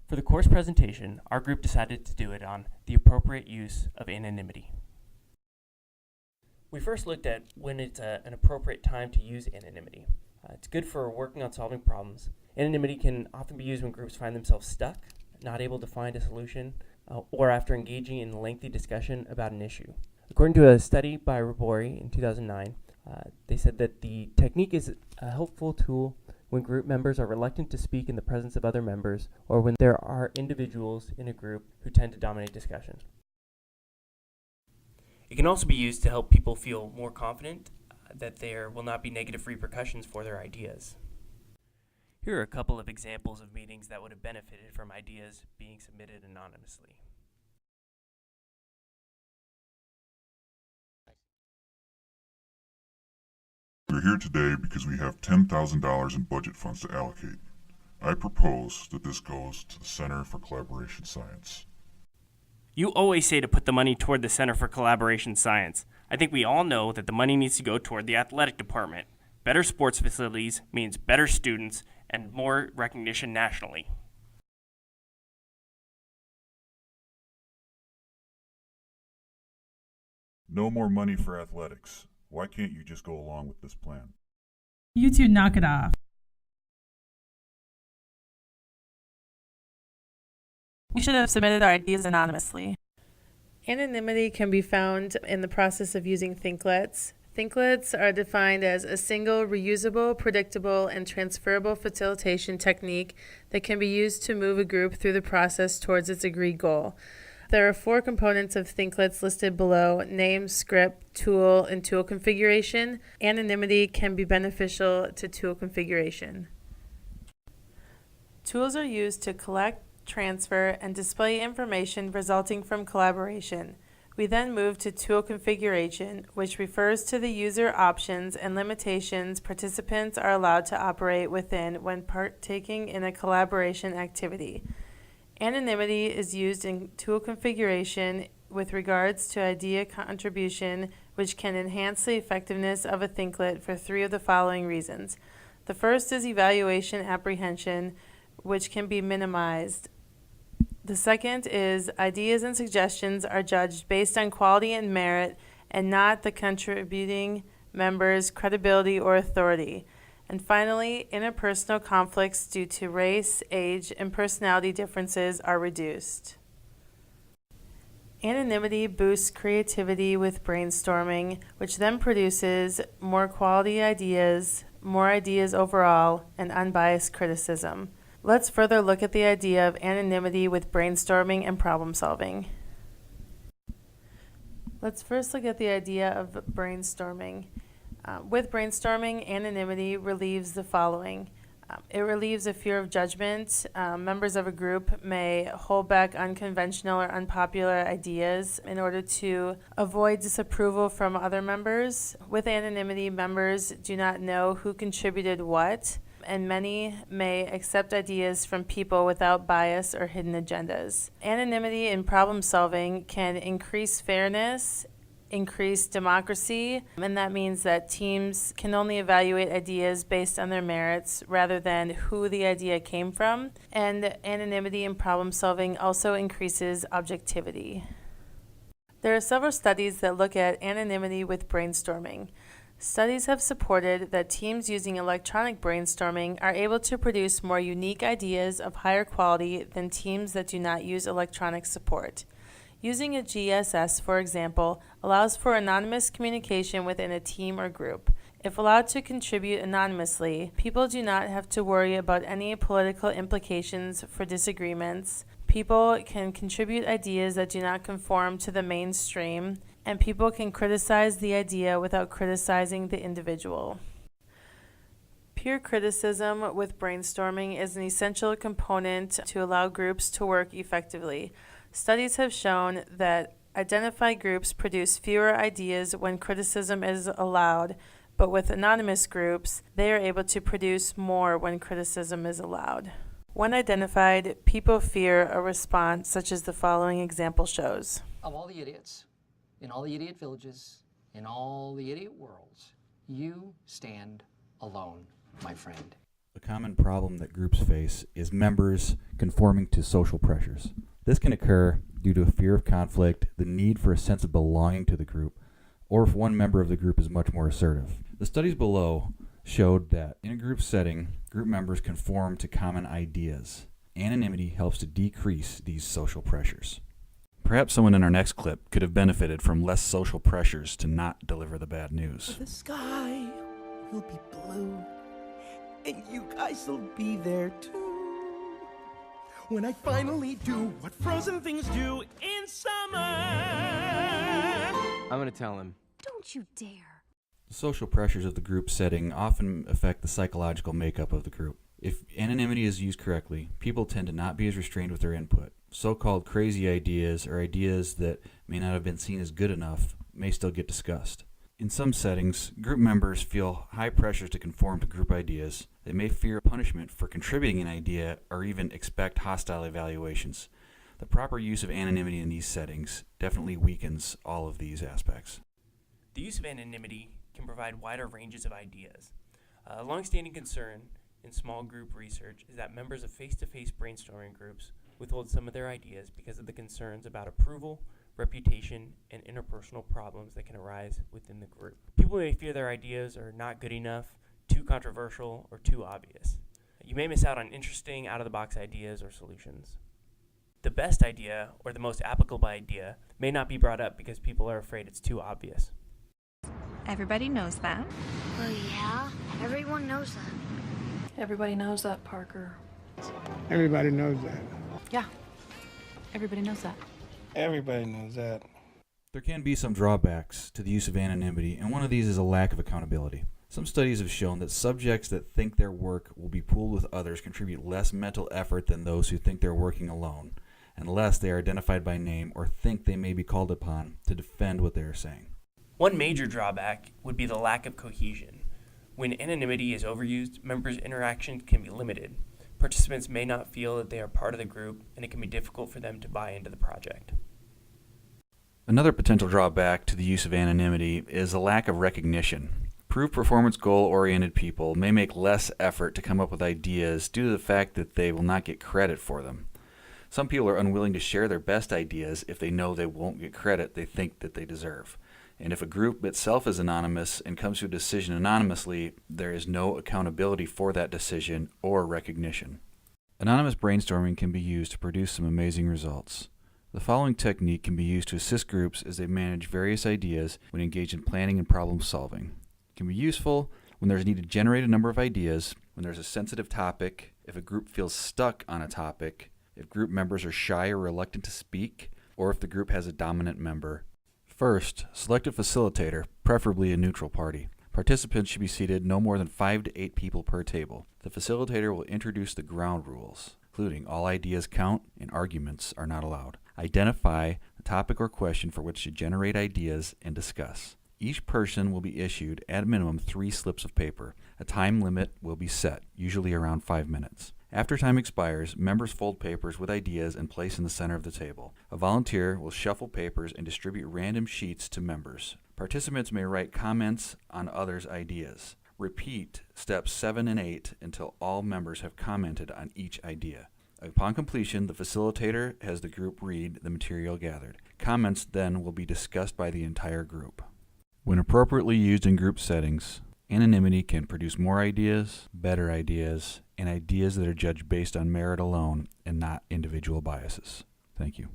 For the course presentation, our group decided to do it on the appropriate use of anonymity. We first looked at when it's an appropriate time to use anonymity. It's good for working on solving problems. Anonymity can often be used when groups find themselves stuck, not able to find a solution, or after engaging in a lengthy discussion about an issue. According to a study by Robori in 2009, they said that the technique is a helpful tool when group members are reluctant to speak in the presence of other members, or when there are individuals in a group who tend to dominate discussion. It can also be used to help people feel more confident that there will not be negative repercussions for their ideas. Here are a couple of examples of meetings that would have benefited from ideas being submitted anonymously. We're here today because we have $10,000 in budget funds to allocate. I propose that this goes to the Center for Collaboration Science. You always say to put the money toward the Center for Collaboration Science. I think we all know that the money needs to go toward the athletic department. Better sports facilities means better students and more recognition nationally. No more money for athletics. Why can't you just go along with this plan? You two knock it off. We should have submitted our ideas anonymously. Anonymity can be found in the process of using Thinklets. Thinklets are defined as a single, reusable, predictable, and transferable facilitation technique that can be used to move a group through the process towards its agreed goal. There are 4 components of Thinklets listed below: name, script, tool, and tool configuration. Anonymity can be beneficial to tool configuration. Tools are used to collect, transfer, and display information resulting from collaboration. We then move to tool configuration, which refers to the user options and limitations participants are allowed to operate within when partaking in a collaboration activity. Anonymity is used in tool configuration with regards to idea contribution, which can enhance the effectiveness of a Thinklet for 3 of the following reasons. The first is evaluation apprehension, which can be minimized. The second is ideas and suggestions are judged based on quality and merit and not the contributing member's credibility or authority. And finally, interpersonal conflicts due to race, age, and personality differences are reduced. Anonymity boosts creativity with brainstorming, which then produces more quality ideas, more ideas overall, and unbiased criticism. Let's further look at the idea of anonymity with brainstorming and problem solving. Let's first look at the idea of brainstorming. With brainstorming, anonymity relieves the following. It relieves a fear of judgment. Members of a group may hold back unconventional or unpopular ideas in order to avoid disapproval from other members. With anonymity, members do not know who contributed what, and many may accept ideas from people without bias or hidden agendas. Anonymity in problem solving can increase fairness, increase democracy, and that means that teams can only evaluate ideas based on their merits rather than who the idea came from. And anonymity in problem solving also increases objectivity. There are several studies that look at anonymity with brainstorming. Studies have supported that teams using electronic brainstorming are able to produce more unique ideas of higher quality than teams that do not use electronic support. Using a GSS, for example, allows for anonymous communication within a team or group. If allowed to contribute anonymously, people do not have to worry about any political implications for disagreements. People can contribute ideas that do not conform to the mainstream, and people can criticize the idea without criticizing the individual. Peer criticism with brainstorming is an essential component to allow groups to work effectively. Studies have shown that identified groups produce fewer ideas when criticism is allowed, but with anonymous groups, they are able to produce more when criticism is allowed. When identified, people fear a response such as the following example shows. Of all the idiots, in all the idiot villages, in all the idiot worlds, you stand alone, my friend. A common problem that groups face is members conforming to social pressures. This can occur due to a fear of conflict, the need for a sense of belonging to the group, or if one member of the group is much more assertive. The studies below showed that in a group setting, group members conform to common ideas. Anonymity helps to decrease these social pressures. Perhaps someone in our next clip could have benefited from less social pressures to not deliver the bad news. The sky will be blue, and you guys will be there too. When I finally do what frozen things do in summer. I'm gonna tell him. Don't you dare. The social pressures of the group setting often affect the psychological makeup of the group. If anonymity is used correctly, people tend to not be as restrained with their input. So-called crazy ideas or ideas that may not have been seen as good enough may still get discussed. In some settings, group members feel high pressures to conform to group ideas. They may fear punishment for contributing an idea or even expect hostile evaluations. The proper use of anonymity in these settings definitely weakens all of these aspects. The use of anonymity can provide wider ranges of ideas. A longstanding concern in small group research is that members of face-to-face brainstorming groups withhold some of their ideas because of the concerns about approval, reputation, and interpersonal problems that can arise within the group. People may fear their ideas are not good enough, too controversial, or too obvious. You may miss out on interesting, out-of-the-box ideas or solutions. The best idea, or the most applicable idea, may not be brought up because people are afraid it's too obvious. Everybody knows that. Well, yeah, everyone knows that. Everybody knows that, Parker. Everybody knows that. Yeah. Everybody knows that. Everybody knows that. There can be some drawbacks to the use of anonymity, and one of these is a lack of accountability. Some studies have shown that subjects that think their work will be pooled with others contribute less mental effort than those who think they're working alone, unless they are identified by name or think they may be called upon to defend what they are saying. One major drawback would be the lack of cohesion. When anonymity is overused, members' interaction can be limited. Participants may not feel that they are part of the group, and it can be difficult for them to buy into the project. Another potential drawback to the use of anonymity is a lack of recognition. Proved performance goal-oriented people may make less effort to come up with ideas due to the fact that they will not get credit for them. Some people are unwilling to share their best ideas if they know they won't get credit they think that they deserve. And if a group itself is anonymous and comes to a decision anonymously, there is no accountability for that decision or recognition. Anonymous brainstorming can be used to produce some amazing results. The following technique can be used to assist groups as they manage various ideas when engaged in planning and problem solving. It can be useful when there's a need to generate a number of ideas, when there's a sensitive topic, if a group feels stuck on a topic, if group members are shy or reluctant to speak, or if the group has a dominant member. First, select a facilitator, preferably a neutral party. Participants should be seated no more than 5 to 8 people per table. The facilitator will introduce the ground rules, including all ideas count and arguments are not allowed. Identify the topic or question for which to generate ideas and discuss. Each person will be issued, at minimum, 3 slips of paper. A time limit will be set, usually around 5 minutes. After time expires, members fold papers with ideas and place in the center of the table. A volunteer will shuffle papers and distribute random sheets to members. Participants may write comments on others' ideas. Repeat steps 7 and 8 until all members have commented on each idea. Upon completion, the facilitator has the group read the material gathered. Comments then will be discussed by the entire group. When appropriately used in group settings, anonymity can produce more ideas, better ideas, and ideas that are judged based on merit alone and not individual biases. Thank you.